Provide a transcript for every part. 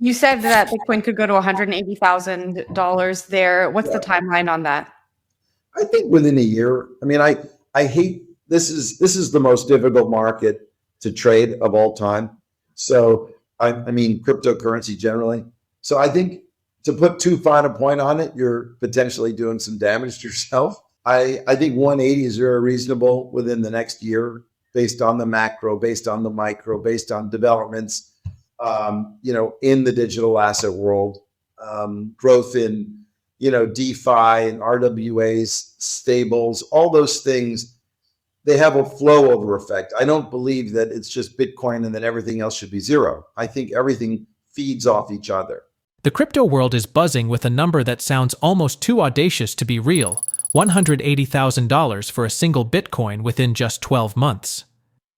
You said that Bitcoin could go to $180,000 there. What's the timeline on that? I think within a year. I mean, I hate this is the most difficult market to trade of all time. So I mean cryptocurrency generally. So I think to put too fine a point on it, you're potentially doing some damage to yourself. I think 180 is very reasonable within the next year, based on the macro, based on the micro, based on developments, in the digital asset world, growth in, DeFi and RWAs, stables, all those things, they have a flow over effect. I don't believe that it's just Bitcoin and then everything else should be zero. I think everything feeds off each other. The crypto world is buzzing with a number that sounds almost too audacious to be real: $180,000 for a single Bitcoin within just 12 months.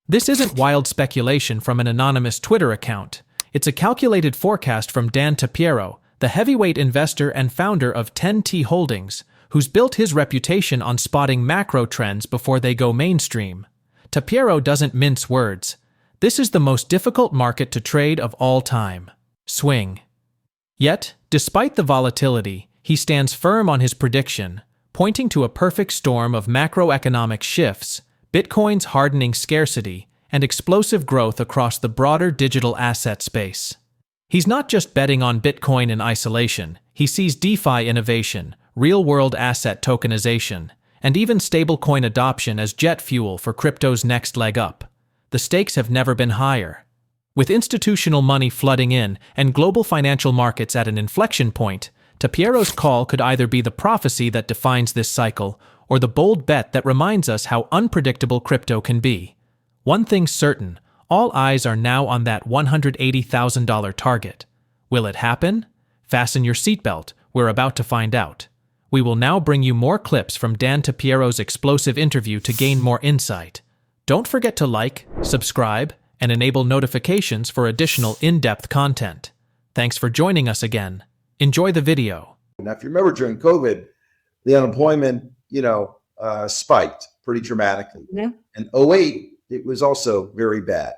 This isn't wild speculation from an anonymous Twitter account. It's a calculated forecast from Dan Tapiero, the heavyweight investor and founder of 10T Holdings, who's built his reputation on spotting macro trends before they go mainstream. Tapiero doesn't mince words. This is the most difficult market to trade of all time. Swing. Yet, despite the volatility, he stands firm on his prediction, pointing to a perfect storm of macroeconomic shifts, Bitcoin's hardening scarcity, and explosive growth across the broader digital asset space. He's not just betting on Bitcoin in isolation. He sees DeFi innovation, real-world asset tokenization, and even stablecoin adoption as jet fuel for crypto's next leg up. The stakes have never been higher. With institutional money flooding in and global financial markets at an inflection point, Tapiero's call could either be the prophecy that defines this cycle or the bold bet that reminds us how unpredictable crypto can be. One thing's certain, all eyes are now on that $180,000 target. Will it happen? Fasten your seatbelt, we're about to find out. We will now bring you more clips from Dan Tapiero's explosive interview to gain more insight. Don't forget to like, subscribe, and enable notifications for additional in-depth content. Thanks for joining us again. Enjoy the video. Now, if you remember during COVID, the unemployment, spiked pretty dramatically. Yeah. And 08, it was also very bad.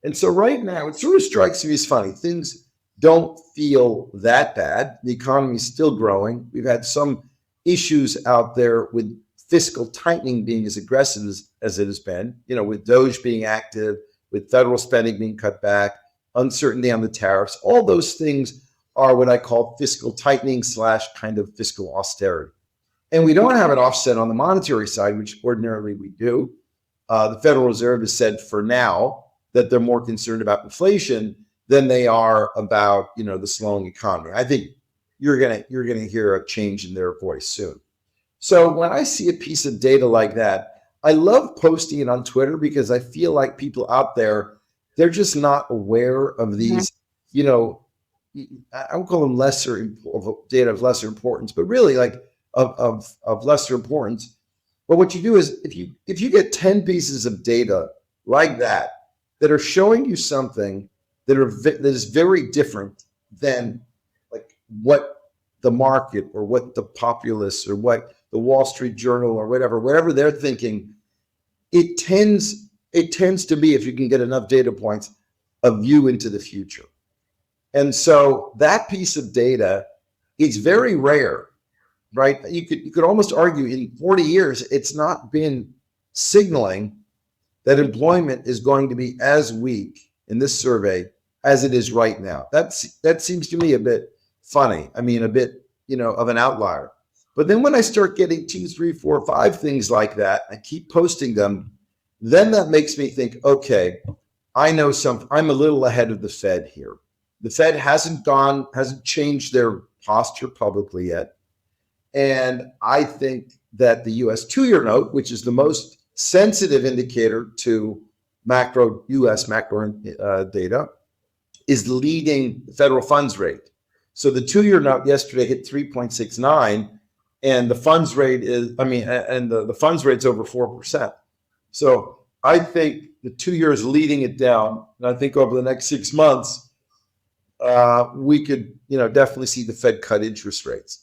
And so right now, it sort of strikes me as funny. Things don't feel that bad. The economy is still growing. We've had some issues out there with fiscal tightening being as aggressive as it has been, with Doge being active, with federal spending being cut back, uncertainty on the tariffs. All those things are what I call fiscal tightening / kind of fiscal austerity. And we don't have an offset on the monetary side, which ordinarily we do. The Federal Reserve has said for now that they're more concerned about inflation than they are about, the slowing economy. I think you're gonna hear a change in their voice soon. So when I see a piece of data like that, I love posting it on Twitter because I feel like people out there, they're just not aware of these, I would call them data of lesser importance, but really like of lesser importance. But what you do is if you get 10 pieces of data like that are showing you something that is very different than like what the market or what the populace or what the Wall Street Journal or whatever they're thinking, it tends to be, if you can get enough data points, a view into the future. And so that piece of data is very rare, right? You could almost argue in 40 years, it's not been signaling that employment is going to be as weak in this survey as it is right now. That seems to me a bit funny. I mean, a bit, of an outlier. But then when I start getting 2, 3, 4, 5 things like that, I keep posting them, then that makes me think, okay, I know something. I'm a little ahead of the Fed here. The Fed hasn't changed their posture publicly yet. And I think that the US 2-year note, which is the most sensitive indicator to US macro data, is leading the federal funds rate. So the 2-year note yesterday hit 3.69, and the funds rate the funds rate's over 4%. So I think the 2 years leading it down, and I think over the next 6 months, we could, definitely see the Fed cut interest rates.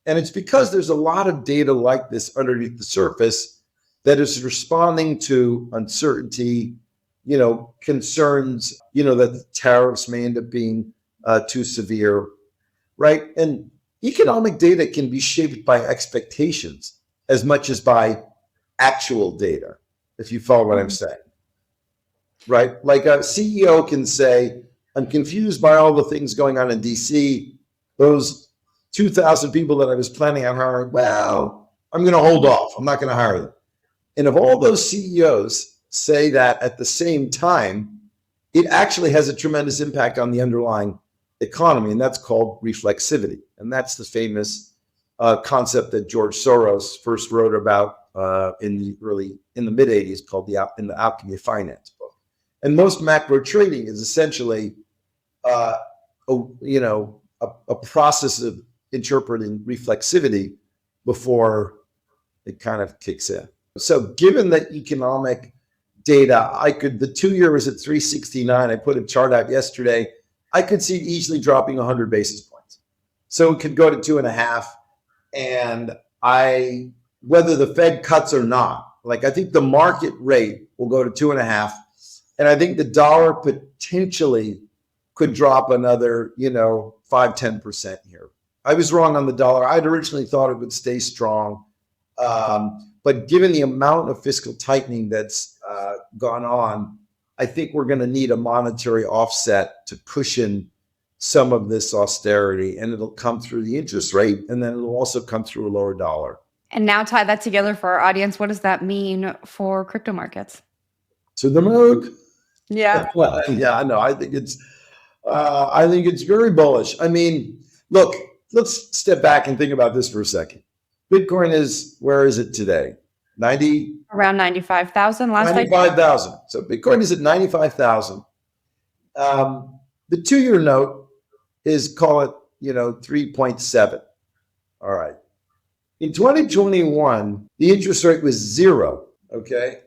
And it's because there's a lot of data like this underneath the surface that is responding to uncertainty, concerns, that the tariffs may end up being too severe, right? And economic data can be shaped by expectations as much as by actual data, if you follow what I'm saying, right? Like a CEO can say, I'm confused by all the things going on in DC. Those 2,000 people that I was planning on hiring, well, I'm going to hold off. I'm not going to hire them. And if all those CEOs say that at the same time, it actually has a tremendous impact on the underlying economy, and that's called reflexivity. And that's the famous concept that George Soros first wrote about in the mid 80s, called in the Alchemy of Finance book. And most macro trading is essentially a process of interpreting reflexivity before it kind of kicks in. So given that economic data, the 2-year was at 369. I put a chart out yesterday. I could see it easily dropping 100 basis points. So it could go to 2.5. And whether the Fed cuts or not, like I think the market rate will go to 2.5. And I think the dollar potentially could drop another, 5-10% here. I was wrong on the dollar. I'd originally thought it would stay strong. But given the amount of fiscal tightening that's gone on, I think we're going to need a monetary offset to cushion some of this austerity, and it'll come through the interest rate, and then it'll also come through a lower dollar. And now tie that together for our audience. What does that mean for crypto markets? To the moon. Yeah. Well, yeah, I know. I think it's very bullish. I mean, look, let's step back and think about this for a second. Bitcoin where is it today? Around 95,000 last 95,000. So Bitcoin is at 95,000. The 2-year note is, call it, 3.7. All right. In 2021, the interest rate was 0. Okay.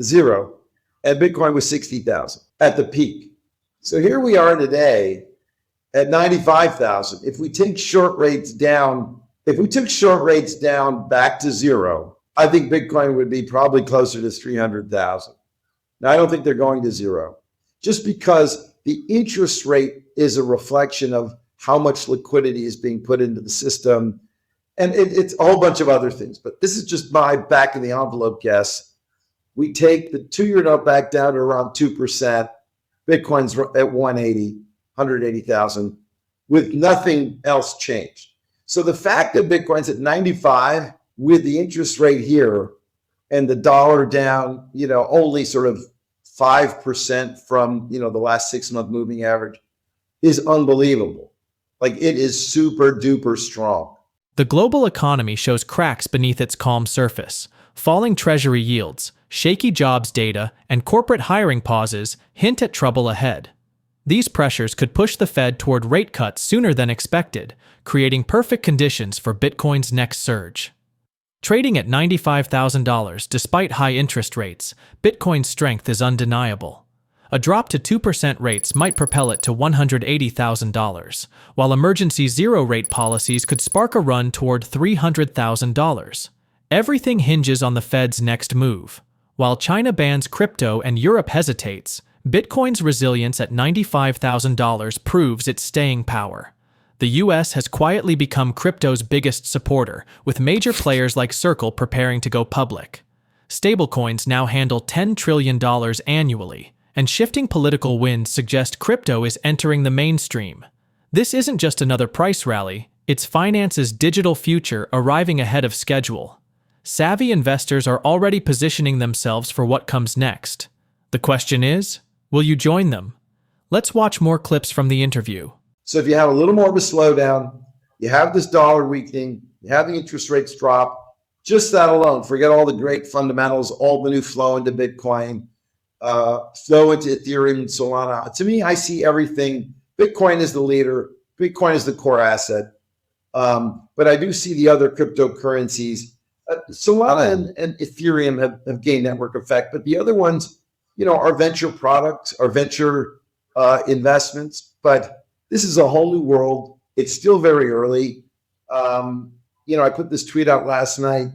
0. And Bitcoin was 60,000 at the peak. So here we are today at 95,000. If we take short rates down, back to 0, I think Bitcoin would be probably closer to 300,000. Now, I don't think they're going to 0, just because the interest rate is a reflection of how much liquidity is being put into the system. And it's a whole bunch of other things. But this is just my back of the envelope guess. We take the 2-year note back down to around 2%. Bitcoin's at 180,000 with nothing else changed. So the fact that Bitcoin's at 95 with the interest rate here and the dollar down, only sort of 5% from, the last 6-month moving average is unbelievable. Like, it is super duper strong. The global economy shows cracks beneath its calm surface. Falling treasury yields, shaky jobs data, and corporate hiring pauses hint at trouble ahead. These pressures could push the Fed toward rate cuts sooner than expected, creating perfect conditions for Bitcoin's next surge. Trading at $95,000 despite high interest rates, Bitcoin's strength is undeniable. A drop to 2% rates might propel it to $180,000, while emergency zero-rate policies could spark a run toward $300,000. Everything hinges on the Fed's next move. While China bans crypto and Europe hesitates, Bitcoin's resilience at $95,000 proves its staying power. The US has quietly become crypto's biggest supporter, with major players like Circle preparing to go public. Stablecoins now handle $10 trillion annually, and shifting political winds suggest crypto is entering the mainstream. This isn't just another price rally, it's finance's digital future arriving ahead of schedule. Savvy investors are already positioning themselves for what comes next. The question is, will you join them? Let's watch more clips from the interview. So if you have a little more of a slowdown, you have this dollar weakening, you have the interest rates drop, just that alone, forget all the great fundamentals, all the new flow into Bitcoin, flow into Ethereum and Solana. To me, I see everything. Bitcoin is the leader. Bitcoin is the core asset. But I do see the other cryptocurrencies. Solana and Ethereum have gained network effect, but the other ones, are venture products, are venture investments. But this is a whole new world. It's still very early. I put this tweet out last night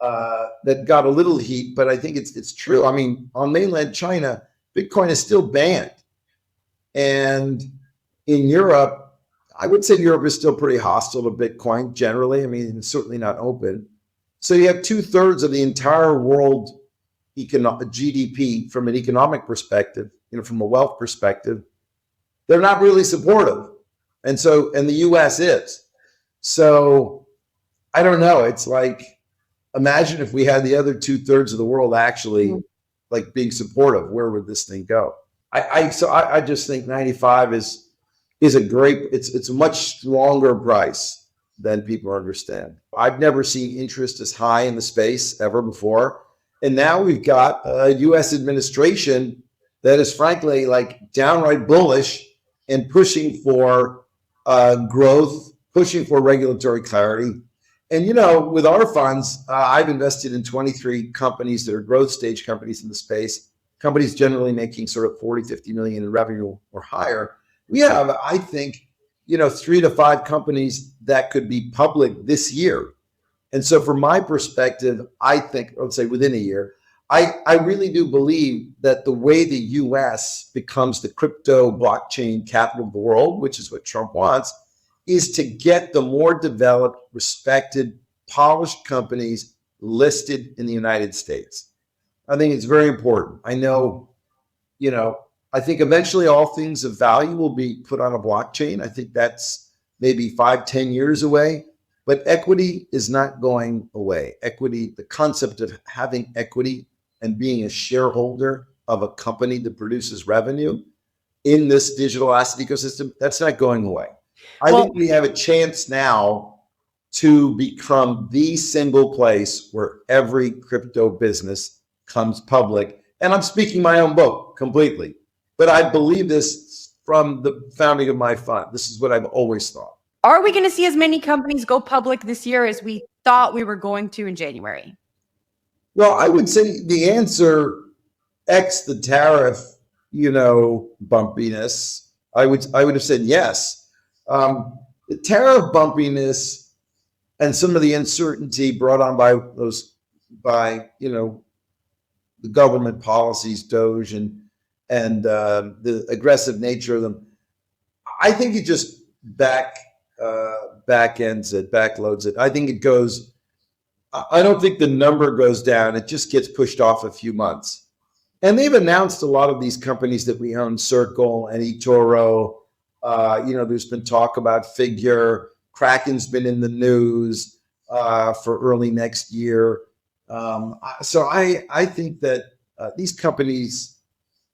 that got a little heat, but I think it's true. I mean, on mainland China, Bitcoin is still banned. And In Europe, I would say Europe is still pretty hostile to Bitcoin generally. I mean, it's certainly not open. So you have 2/3 of the entire world GDP from an economic perspective, from a wealth perspective, they're not really supportive. And the US is. So I don't know. It's like, imagine if we had the other 2/3 of the world actually like being supportive. Where would this thing go? I just think 95 is a great, it's a much stronger price than people understand. I've never seen interest as high in the space ever before. And now we've got a US administration that is frankly like downright bullish and pushing for growth, pushing for regulatory clarity. And, with our funds, I've invested in 23 companies that are growth stage companies in the space, companies generally making sort of 40, 50 million in revenue or higher. We have, I think, 3 to 5 companies that could be public this year. And so from my perspective, I think, I would say within a year, I really do believe that the way the US becomes the crypto blockchain capital of the world, which is what Trump wants, is to get the more developed, respected, polished companies listed in the United States. I think it's very important. I know, I think eventually all things of value will be put on a blockchain. I think that's maybe 5, 10 years away, but equity is not going away. Equity, the concept of having equity and being a shareholder of a company that produces revenue in this digital asset ecosystem, that's not going away. I think we have a chance now to become the single place where every crypto business comes public. And I'm speaking my own book completely, but I believe this from the founding of my fund. This is what I've always thought. Are we going to see as many companies go public this year as we thought we were going to in January? Well, I would say the answer, X the tariff, bumpiness, I would have said yes. The tariff bumpiness and some of the uncertainty brought on by the government policies, Doge, and the aggressive nature of them, I think it just backloads it. I think it goes. I don't think the number goes down. It just gets pushed off a few months. And they've announced a lot of these companies that we own, Circle and eToro. There's been talk about Figure. Kraken's been in the news for early next year. So I think that these companies,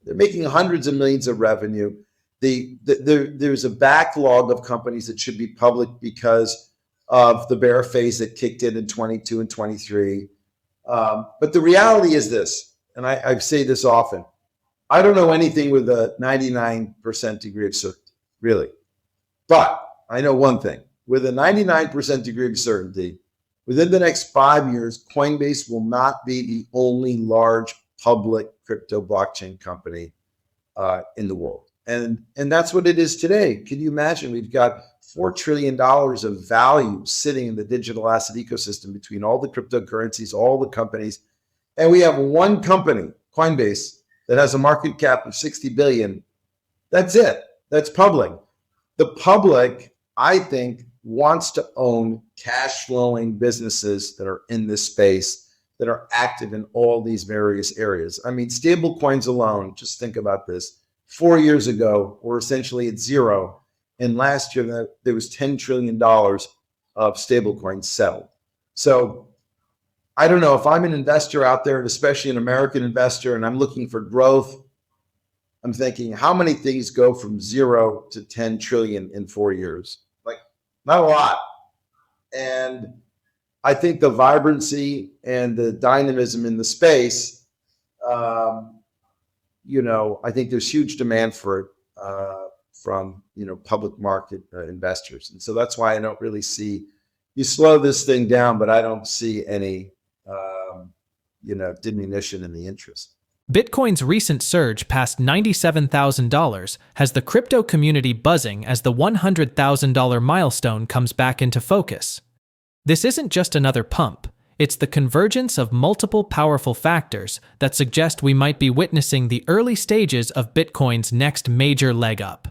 they're making hundreds of millions of revenue. There's a backlog of companies that should be public because of the bear phase that kicked in 22 and 23. But the reality is this, and I say this often, I don't know anything with a 99% degree of certainty, really. But I know one thing, with a 99% degree of certainty, within the next 5 years, Coinbase will not be the only large public crypto blockchain company in the world. And that's what it is today. Can you imagine? We've got $4 trillion of value sitting in the digital asset ecosystem between all the cryptocurrencies, all the companies. And we have one company, Coinbase, that has a market cap of 60 billion. That's it. That's public. The public, I think, wants to own cash flowing businesses that are in this space, that are active in all these various areas. I mean, stable coins alone, just think about this. 4 years ago, we're essentially at zero. And last year, there was $10 trillion of stablecoins settled. So I don't know, if I'm an investor out there, and especially an American investor, and I'm looking for growth, I'm thinking, how many things go from 0 to 10 trillion in 4 years? Like, not a lot. And I think the vibrancy and the dynamism in the space, I think there's huge demand for it from, public market investors. And so that's why I don't really see, you slow this thing down, but I don't see any, diminution in the interest. Bitcoin's recent surge past $97,000 has the crypto community buzzing as the $100,000 milestone comes back into focus. This isn't just another pump. It's the convergence of multiple powerful factors that suggest we might be witnessing the early stages of Bitcoin's next major leg up.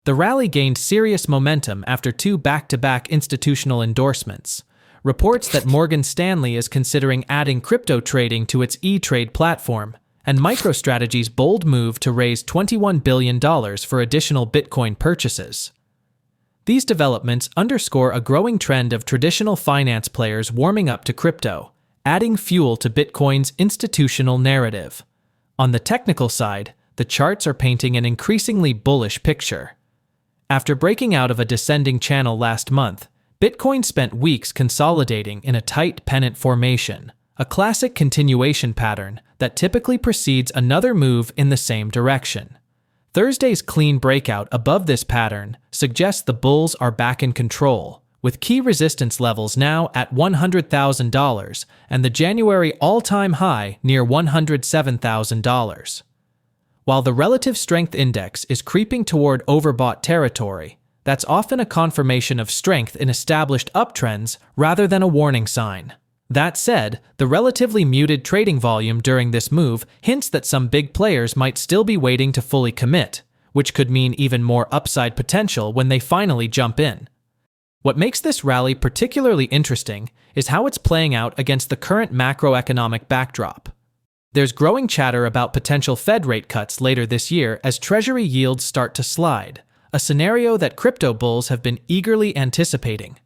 The rally gained serious momentum after two back-to-back institutional endorsements. Reports that Morgan Stanley is considering adding crypto trading to its e-trade platform, and MicroStrategy's bold move to raise $21 billion for additional Bitcoin purchases. These developments underscore a growing trend of traditional finance players warming up to crypto, adding fuel to Bitcoin's institutional narrative. On the technical side, the charts are painting an increasingly bullish picture. After breaking out of a descending channel last month, Bitcoin spent weeks consolidating in a tight pennant formation, a classic continuation pattern that typically precedes another move in the same direction. Thursday's clean breakout above this pattern suggests the bulls are back in control, with key resistance levels now at $100,000 and the January all-time high near $107,000. While the relative strength index is creeping toward overbought territory, that's often a confirmation of strength in established uptrends rather than a warning sign. That said, the relatively muted trading volume during this move hints that some big players might still be waiting to fully commit, which could mean even more upside potential when they finally jump in. What makes this rally particularly interesting is how it's playing out against the current macroeconomic backdrop. There's growing chatter about potential Fed rate cuts later this year as Treasury yields start to slide, a scenario that crypto bulls have been eagerly anticipating.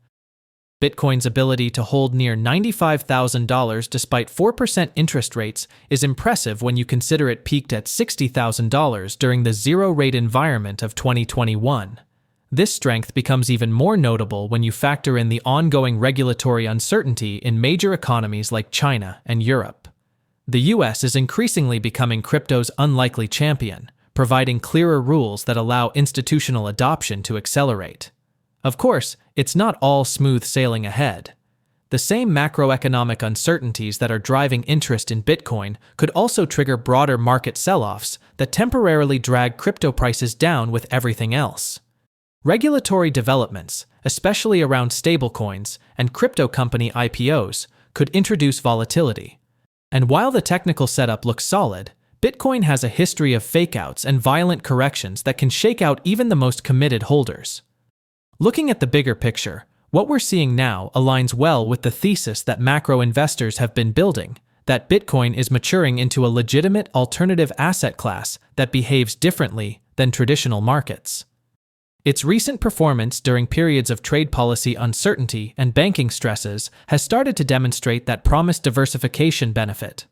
Bitcoin's ability to hold near $95,000 despite 4% interest rates is impressive when you consider it peaked at $60,000 during the zero-rate environment of 2021. This strength becomes even more notable when you factor in the ongoing regulatory uncertainty in major economies like China and Europe. The US is increasingly becoming crypto's unlikely champion, providing clearer rules that allow institutional adoption to accelerate. Of course, it's not all smooth sailing ahead. The same macroeconomic uncertainties that are driving interest in Bitcoin could also trigger broader market sell-offs that temporarily drag crypto prices down with everything else. Regulatory developments, especially around stablecoins and crypto company IPOs, could introduce volatility. And while the technical setup looks solid, Bitcoin has a history of fakeouts and violent corrections that can shake out even the most committed holders. Looking at the bigger picture, what we're seeing now aligns well with the thesis that macro investors have been building, that Bitcoin is maturing into a legitimate alternative asset class that behaves differently than traditional markets. Its recent performance during periods of trade policy uncertainty and banking stresses has started to demonstrate that promised diversification benefit.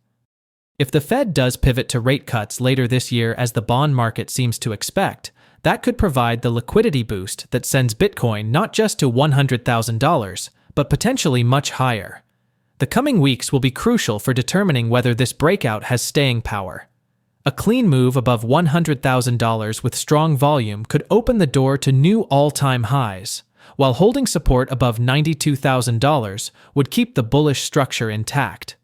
If the Fed does pivot to rate cuts later this year as the bond market seems to expect, that could provide the liquidity boost that sends Bitcoin not just to $100,000, but potentially much higher. The coming weeks will be crucial for determining whether this breakout has staying power. A clean move above $100,000 with strong volume could open the door to new all-time highs, while holding support above $92,000 would keep the bullish structure intact.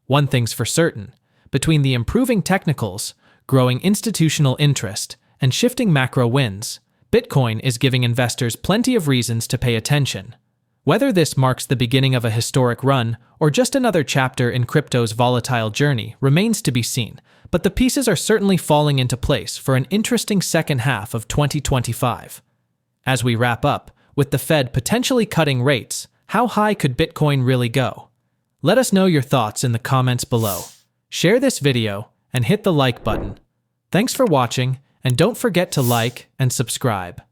One thing's for certain, between the improving technicals, growing institutional interest, and shifting macro winds, Bitcoin is giving investors plenty of reasons to pay attention. Whether this marks the beginning of a historic run or just another chapter in crypto's volatile journey remains to be seen, but the pieces are certainly falling into place for an interesting second half of 2025. As we wrap up, with the Fed potentially cutting rates, how high could Bitcoin really go? Let us know your thoughts in the comments below. Share this video and hit the like button. Thanks for watching, and don't forget to like and subscribe.